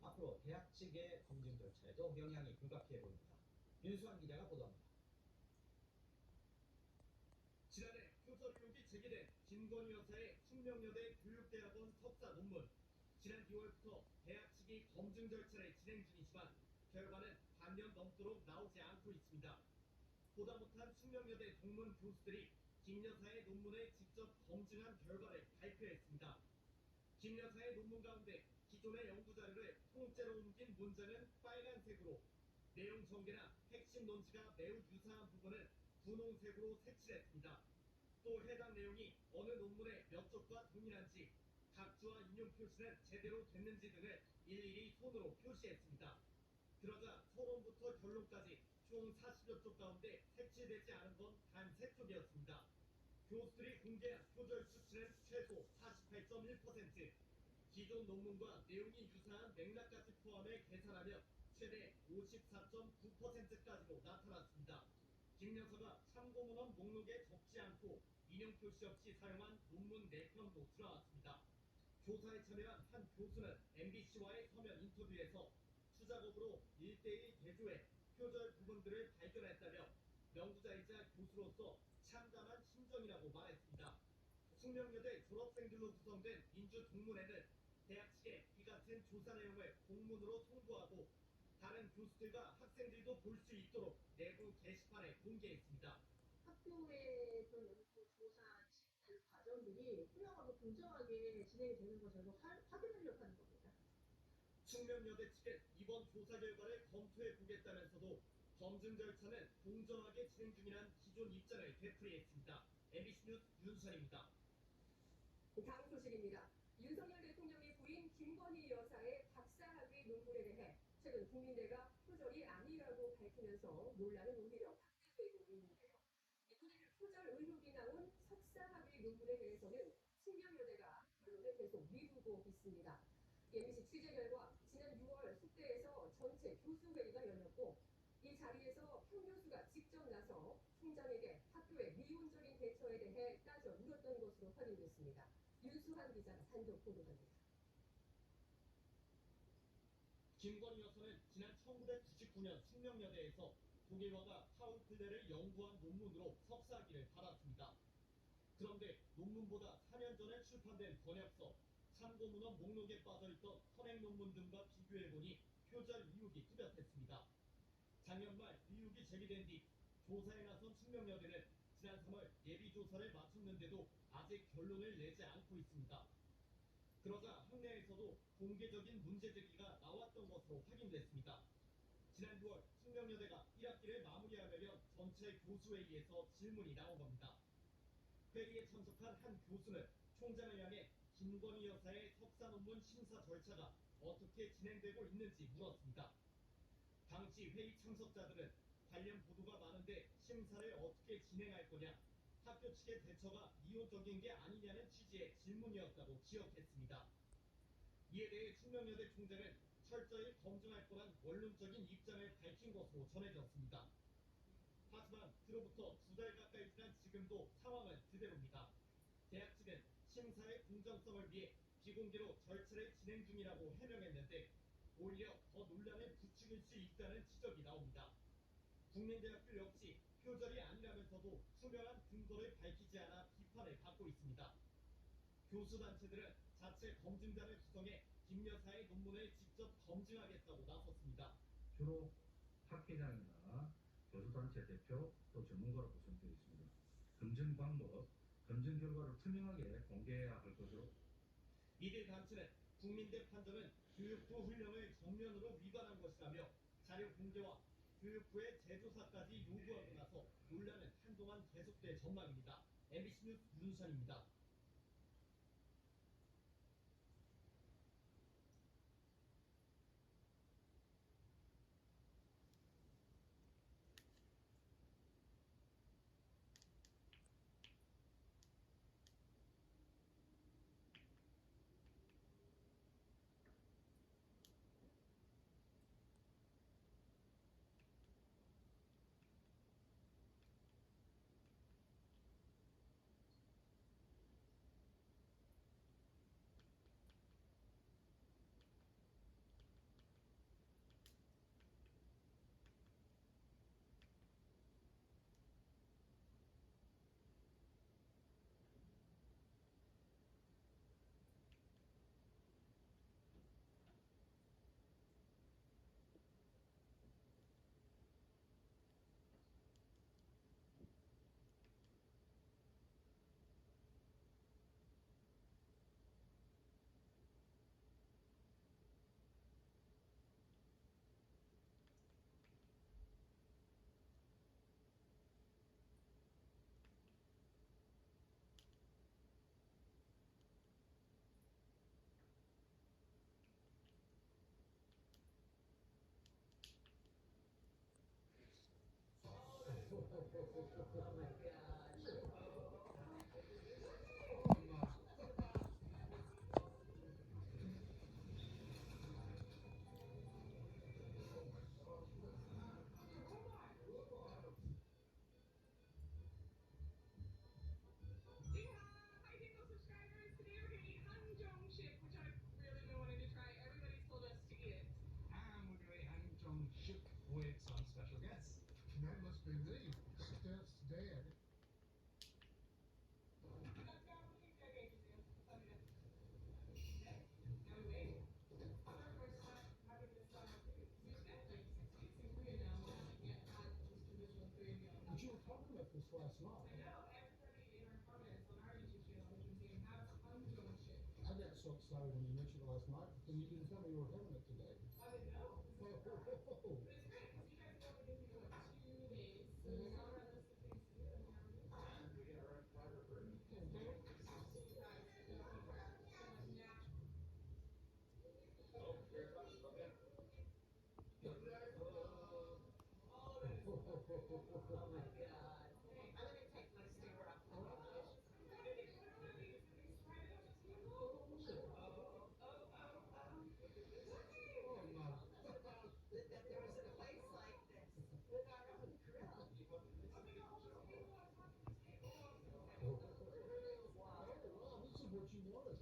앞으로 대학 측의 검증 절차에도 영향이 불가피해 보입니다. 윤수환 기자가 보도합니다. 지난해 표절 의혹이 제기된 김건희 여사의 숙명여대 교육대학원 석사 논문. 지난 2월부터 대학 측이 검증 절차를 진행 중이지만 결과는 반년 넘도록 나오지 않고 있습니다. 보다 못한 숙명여대 동문 교수들이 김 여사의 논문을 직접 검증한 결과를 발표했습니다. 김 여사의 논문 가운데 기존의 연구자료를 통째로 옮긴 문장은 빨간색으로, 내용 전개나 핵심 논지가 매우 유사한 부분은 분홍색으로 색칠했습니다. 또 해당 내용이 어느 논문의 몇 쪽과 동일한지, 각주와 인용 표시는 제대로 됐는지 등을 일일이 손으로 표시했습니다. 그러자 서론부터 결론까지 총 40여 쪽 가운데 색칠되지 않은 건 단 3쪽이었습니다. 교수들이 공개한 표절 수치는 최소 48.1%, 기존 논문과 내용이 유사한 맥락까지 포함해 계산하면 최대 54.9%까지로 나타났습니다. 김 여사가 참고문헌 목록에 적지 않고 인용 표시 없이 사용한 논문 4편도 드러났습니다. 조사에 참여한 한 교수는 MBC와의 서면 인터뷰에서 투작업으로 1:1 대조해 표절 부분들을 발견했다며 연구자이자 교수로서 참담한 심정이라고 말했습니다. 숙명여대 졸업생들로 구성된 민주동문회는 대학 측에 이 같은 조사 내용을 공문으로 통보하고 다른 교수들과 학생들도 볼 수 있도록 내부 게시판에 공개했습니다. 학교의 그런 연구 조사 과정들이 훌륭하고 공정하게 진행이 되는 것을 확인하려고 하는 겁니다. 숙명여대 측은 이번 조사 결과를 검토해 보겠다면서도 검증 절차는 공정하게 진행 중이란 기존 입장을 되풀이했습니다. MBC 뉴스 윤선입니다. 다음 소식입니다. 윤석열 대통령이 부인 김건희 여사의 박사학위 논문에 대해 최근 국민대가 표절이 아니라고 밝히면서 논란은 오히려 확대되고 있는데요. 이번에 표절 의혹이 나온 석사학위 논문에 대해서는 숙명여대가 결론을 계속 미루고 있습니다. MBC 취재 결과 지난 6월 숙대에서 전체 교수회의가 열렸고 이 자리에서 현 교수가 직접 나서 총장에게 학교의 미온적인 대처에 대해 따져 물었던 것으로 확인됐습니다. 윤수환 기자가 단독 보도합니다. 김건희 여사는 지난 1999년 숙명여대에서 독일화가 파울플레를 연구한 논문으로 석사학위를 받았습니다. 그런데 논문보다 4년 전에 출판된 번역서, 참고문헌 목록에 빠져있던 선행 논문 등과 비교해보니 표절 의혹이 뚜렷했습니다. 작년 말 의혹이 제기된 뒤 조사에 나선 숙명여대는 지난 3월 예비조사를 마쳤는데도 아직 결론을 내지 않고 있습니다. 그러자 학내에서도 공개적인 문제제기가 나왔던 것으로 확인됐습니다. 지난 6월 숙명여대가 1학기를 마무리하려면 전체 교수회의에서 질문이 나온 겁니다. 회의에 참석한 한 교수는 총장을 향해 김건희 여사의 석사 논문 심사 절차가 어떻게 진행되고 있는지 물었습니다. 당시 회의 참석자들은 관련 보도가 많은데 심사를 어떻게 진행할 거냐, 학교 측의 대처가 이론적인 게 아니냐는 취지의 질문이었다고 기억했습니다. 이에 대해 숙명여대 총장은 철저히 검증할 거란 원론적인 입장을 밝힌 것으로 전해졌습니다. 하지만 그로부터 2달 가까이 지난 지금도 상황은 그대로입니다. 대학 측은 심사의 공정성을 위해 비공개로 절차를 진행 중이라고 해명했는데 오히려 더 논란을 부추길 수 있다는 지적이 나옵니다. 국민대학교 역시 표절이 아니라면서도 투명한 근거를 밝히지 않아 비판을 받고 있습니다. 교수단체들은 자체 검증단을 구성해 김 여사의 논문을 직접 검증하겠다고 나섰습니다. 주로 학회장이나 교수단체 대표 또 전문가로 구성되어 있습니다. 검증 방법, 검증 결과를 투명하게 공개해야 할 것으로 이들 단체는 국민대 판정은 교육부 훈령을 정면으로 위반한 것이라며 자료 공개와 교육부의 재조사까지 요구하고 나서 논란은 한동안 계속될 전망입니다. MBC 뉴스 윤선입니다. Relief. Steph's dad. But you were talking about this last night. I got so excited when you mentioned it last night, but then you didn't tell me you were having it today. Oh my. Wow, this is what you wanted.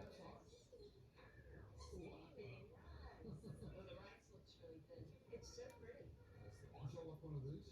That's awesome. Would y'all like one of these?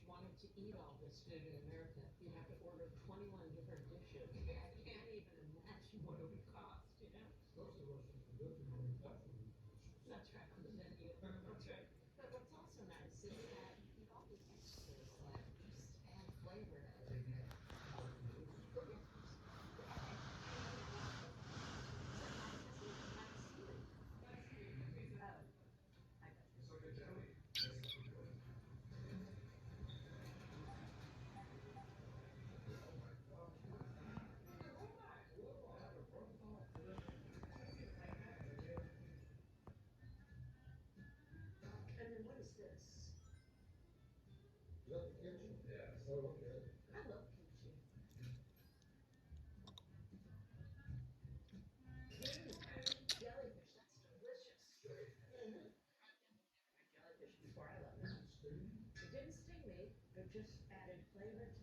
Wanted to eat all this food in America, you'd have to order 21 different dishes. I can't even imagine what it would cost, you know? Especially Russians can do it when you have them. That's right, on the menu. That's right. But what's also nice is that you all the extras like just add flavor to everything. And then what is this? Is that the kitchen? Yeah. Oh, okay. I love kimchi. Jellyfish, that's delicious. Jellyfish before I love it. Steam? It didn't sting me, it just added flavor to